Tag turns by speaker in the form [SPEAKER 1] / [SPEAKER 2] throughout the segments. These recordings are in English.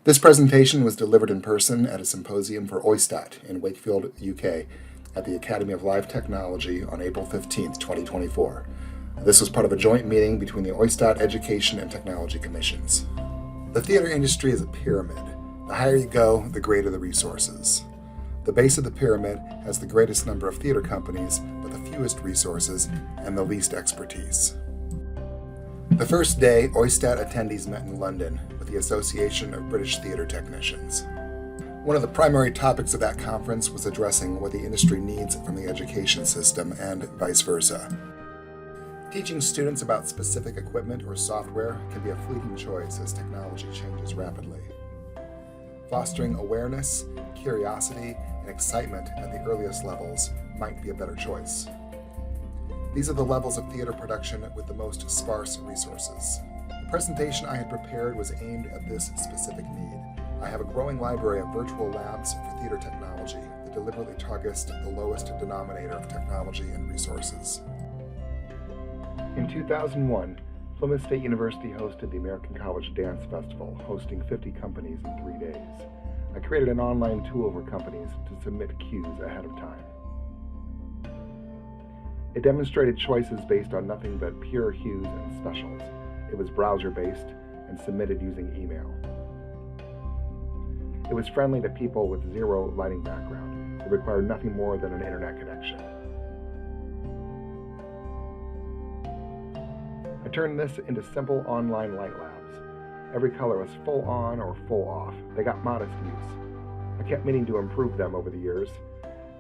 [SPEAKER 1] This presentation was delivered in person at a symposium for OISTAT in Wakefield, UK, at the Academy of Live Technology on April 15, 2024. This was part of a joint meeting between the OISTAT Education and Technology Commissions. The theater industry is a pyramid. The higher you go, the greater the resources. The base of the pyramid has the greatest number of theater companies, but the fewest resources and the least expertise. The first day, OISTAT attendees met in London with the Association of British Theatre Technicians. One of the primary topics of that conference was addressing what the industry needs from the education system and vice versa. Teaching students about specific equipment or software can be a fleeting choice as technology changes rapidly. Fostering awareness, curiosity, and excitement at the earliest levels might be a better choice. These are the levels of theater production with the most sparse resources. The presentation I had prepared was aimed at this specific need. I have a growing library of virtual labs for theater technology that deliberately targets the lowest denominator of technology and resources. In 2001, Plymouth State University hosted the American College Dance Festival, hosting 50 companies in 3 days. I created an online tool for companies to submit cues ahead of time. It demonstrated choices based on nothing but pure hues and specials. It was browser-based and submitted using email. It was friendly to people with zero lighting background. It required nothing more than an internet connection. I turned this into simple online light labs. Every color was full on or full off. They got modest use. I kept meaning to improve them over the years.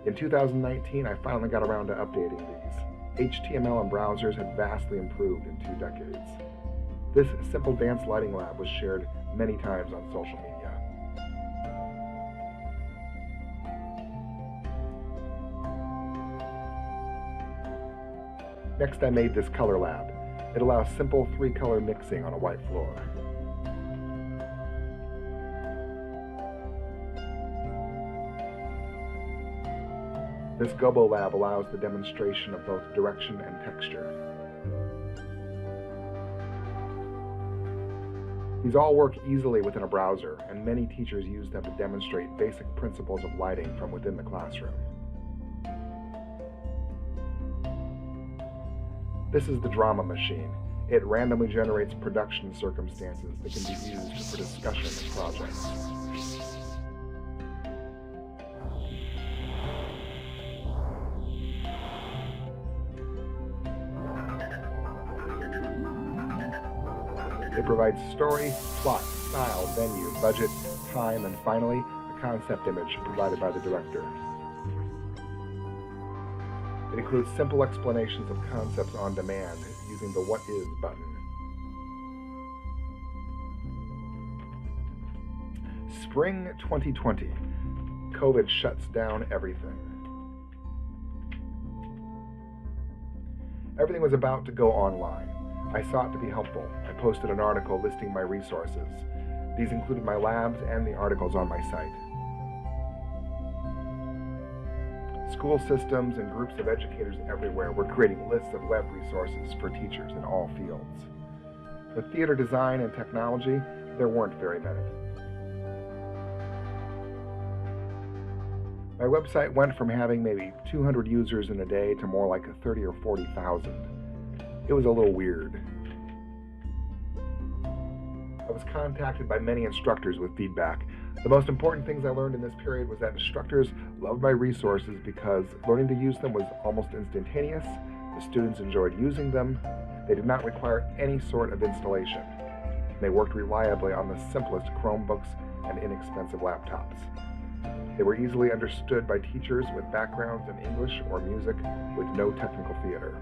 [SPEAKER 1] In 2019, I finally got around to updating these. HTML and browsers had vastly improved in 2 decades. This simple dance lighting lab was shared many times on social media. Next, I made this color lab. It allows simple 3-color mixing on a white floor. This Gobo lab allows the demonstration of both direction and texture. These all work easily within a browser, and many teachers use them to demonstrate basic principles of lighting from within the classroom. This is the drama machine. It randomly generates production circumstances that can be used for discussion of projects. It provides story, plot, style, venue, budget, time, and finally, a concept image provided by the director. It includes simple explanations of concepts on demand using the What Is button. Spring 2020. COVID shuts down everything. Everything was about to go online. I sought to be helpful. I posted an article listing my resources. These included my labs and the articles on my site. School systems and groups of educators everywhere were creating lists of web resources for teachers in all fields. For theater design and technology, there weren't very many. My website went from having maybe 200 users in a day to more like 30 or 40,000. It was a little weird. I was contacted by many instructors with feedback. The most important things I learned in this period was that instructors loved my resources because learning to use them was almost instantaneous, the students enjoyed using them, they did not require any sort of installation. They worked reliably on the simplest Chromebooks and inexpensive laptops. They were easily understood by teachers with backgrounds in English or music with no technical theater.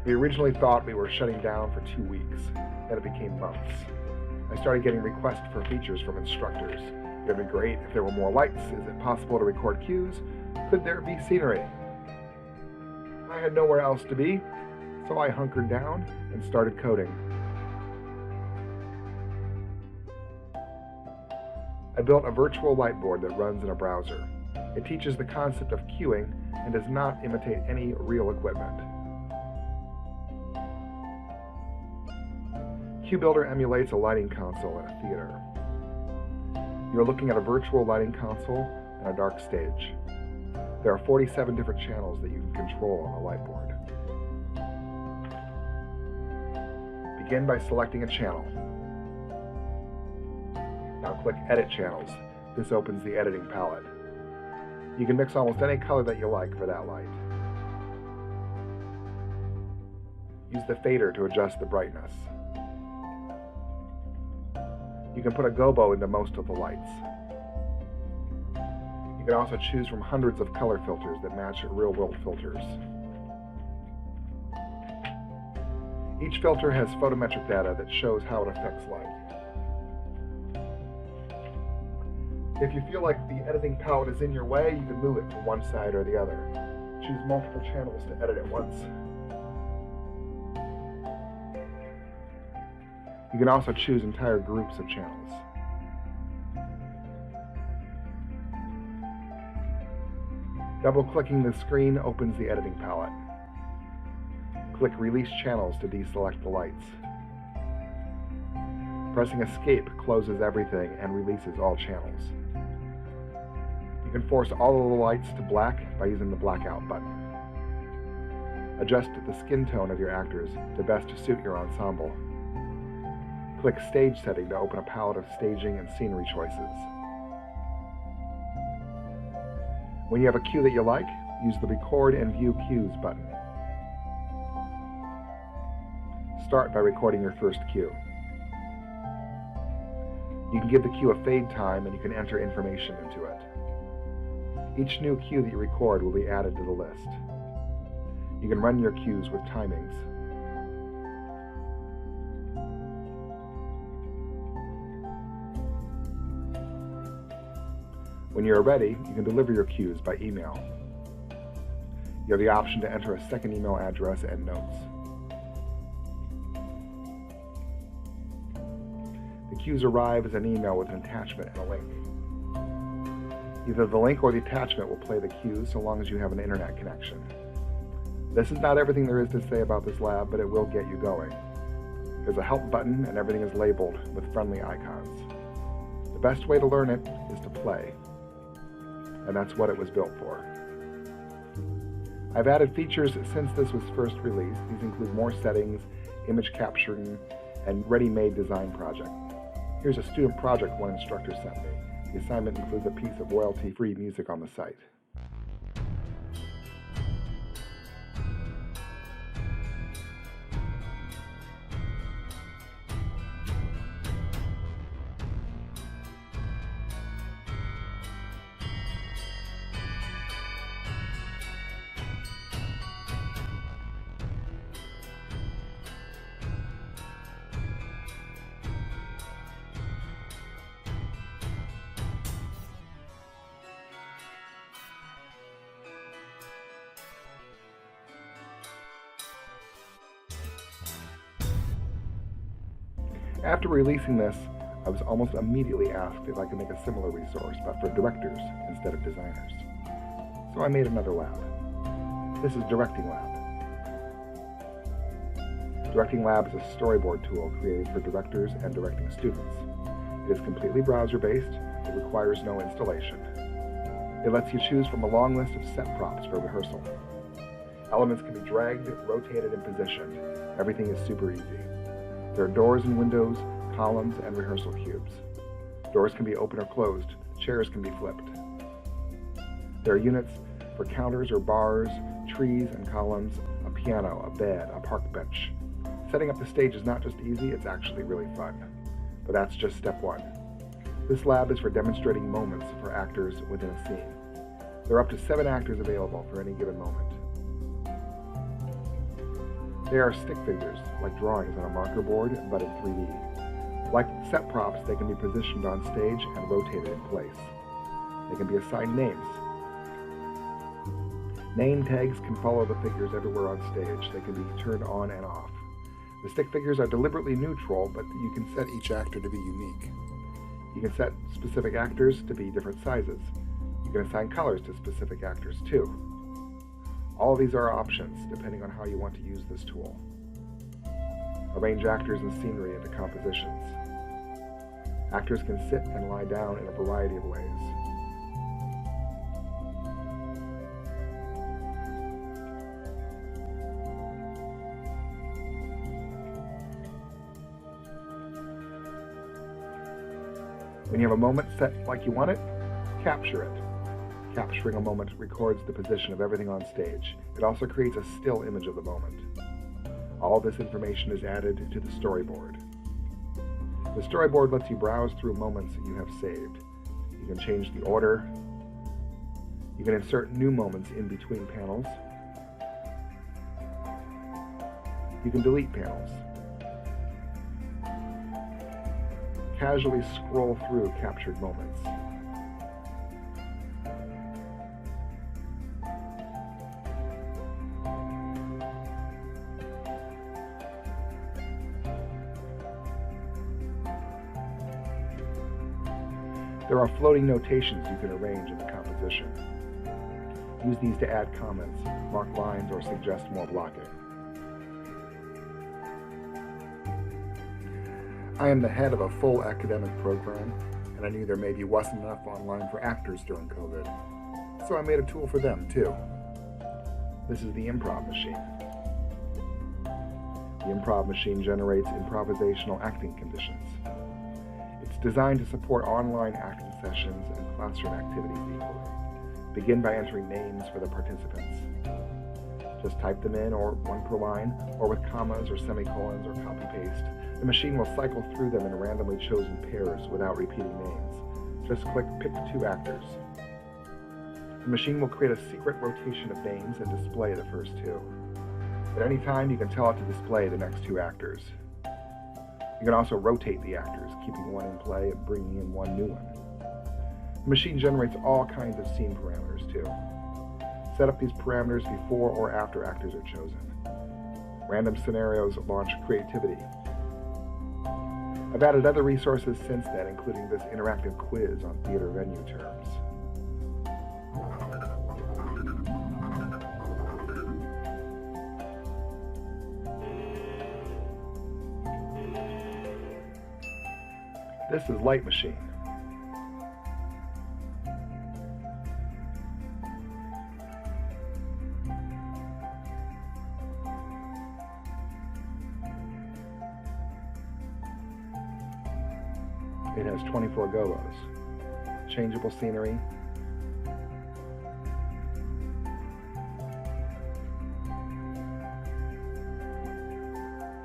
[SPEAKER 1] We originally thought we were shutting down for 2 weeks, then it became months. I started getting requests for features from instructors. It would be great if there were more lights. Is it possible to record cues? Could there be scenery? I had nowhere else to be, so I hunkered down and started coding. I built a virtual lightboard that runs in a browser. It teaches the concept of cueing and does not imitate any real equipment. Cue Builder emulates a lighting console in a theater. You're looking at a virtual lighting console and a dark stage. There are 47 different channels that you can control on the light board. Begin by selecting a channel. Now click Edit Channels. This opens the editing palette. You can mix almost any color that you like for that light. Use the fader to adjust the brightness. You can put a gobo into most of the lights. You can also choose from hundreds of color filters that match real-world filters. Each filter has photometric data that shows how it affects light. If you feel like the editing palette is in your way, you can move it to one side or the other. Choose multiple channels to edit at once. You can also choose entire groups of channels. Double-clicking the screen opens the editing palette. Click Release Channels to deselect the lights. Pressing Escape closes everything and releases all channels. You can force all of the lights to black by using the Blackout button. Adjust the skin tone of your actors to best suit your ensemble. Click Stage Setting to open a palette of staging and scenery choices. When you have a cue that you like, use the Record and View Cues button. Start by recording your first cue. You can give the cue a fade time and you can enter information into it. Each new cue that you record will be added to the list. You can run your cues with timings. When you are ready, you can deliver your cues by email. You have the option to enter a second email address and notes. The cues arrive as an email with an attachment and a link. Either the link or the attachment will play the cues so long as you have an internet connection. This is not everything there is to say about this lab, but it will get you going. There's a help button and everything is labeled with friendly icons. The best way to learn it is to play. And that's what it was built for. I've added features since this was first released. These include more settings, image capturing, and ready-made design project. Here's a student project one instructor sent me. The assignment includes a piece of royalty-free music on the site. After releasing this, I was almost immediately asked if I could make a similar resource, but for directors instead of designers. So I made another lab. This is Directing Lab. Directing Lab is a storyboard tool created for directors and directing students. It is completely browser-based. It requires no installation. It lets you choose from a long list of set props for rehearsal. Elements can be dragged, rotated, and positioned. Everything is super easy. There are doors and windows, columns, and rehearsal cubes. Doors can be open or closed. Chairs can be flipped. There are units for counters or bars, trees and columns, a piano, a bed, a park bench. Setting up the stage is not just easy, it's actually really fun. But that's just step one. This lab is for demonstrating moments for actors within a scene. There are up to 7 actors available for any given moment. They are stick figures, like drawings on a marker board, but in 3D. Like set props, they can be positioned on stage and rotated in place. They can be assigned names. Name tags can follow the figures everywhere on stage. They can be turned on and off. The stick figures are deliberately neutral, but you can set each actor to be unique. You can set specific actors to be different sizes. You can assign colors to specific actors too. All of these are options, depending on how you want to use this tool. Arrange actors and scenery into compositions. Actors can sit and lie down in a variety of ways. When you have a moment set like you want it, capture it. Capturing a moment records the position of everything on stage. It also creates a still image of the moment. All this information is added to the storyboard. The storyboard lets you browse through moments that you have saved. You can change the order. You can insert new moments in between panels. You can delete panels. Casually scroll through captured moments. There are floating notations you can arrange in the composition. Use these to add comments, mark lines, or suggest more blocking. I am the head of a full academic program, and I knew there maybe wasn't enough online for actors during COVID, so I made a tool for them too. This is the improv machine. The improv machine generates improvisational acting conditions. It's designed to support online acting sessions and classroom activities equally. Begin by entering names for the participants. Just type them in, or one per line, or with commas or semicolons or copy-paste. The machine will cycle through them in randomly chosen pairs without repeating names. Just click Pick 2 Actors. The machine will create a secret rotation of names and display the first 2. At any time, you can tell it to display the next 2 actors. You can also rotate the actors, keeping one in play and bringing in one new one. The machine generates all kinds of scene parameters too. Set up these parameters before or after actors are chosen. Random scenarios launch creativity. I've added other resources since then, including this interactive quiz on theater venue terms. This is Light Machine. It has 24 gobos, changeable scenery,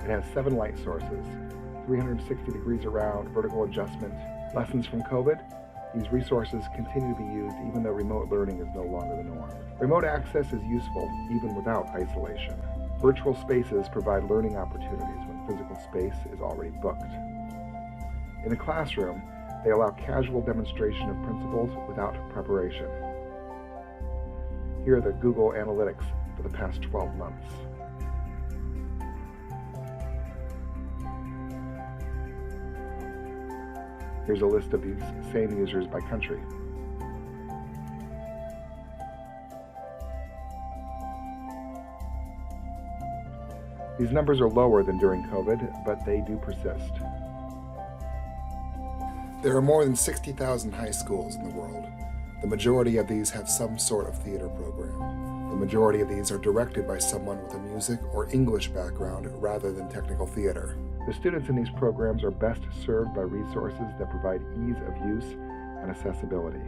[SPEAKER 1] it has 7 light sources, 360 degrees around, vertical adjustment. Lessons from COVID. These resources continue to be used even though remote learning is no longer the norm. Remote access is useful even without isolation. Virtual spaces provide learning opportunities when physical space is already booked. In the classroom, they allow casual demonstration of principles without preparation. Here are the Google Analytics for the past 12 months. Here's a list of these same users by country. These numbers are lower than during COVID, but they do persist. There are more than 60,000 high schools in the world. The majority of these have some sort of theater program. The majority of these are directed by someone with a music or English background rather than technical theater. The students in these programs are best served by resources that provide ease of use and accessibility.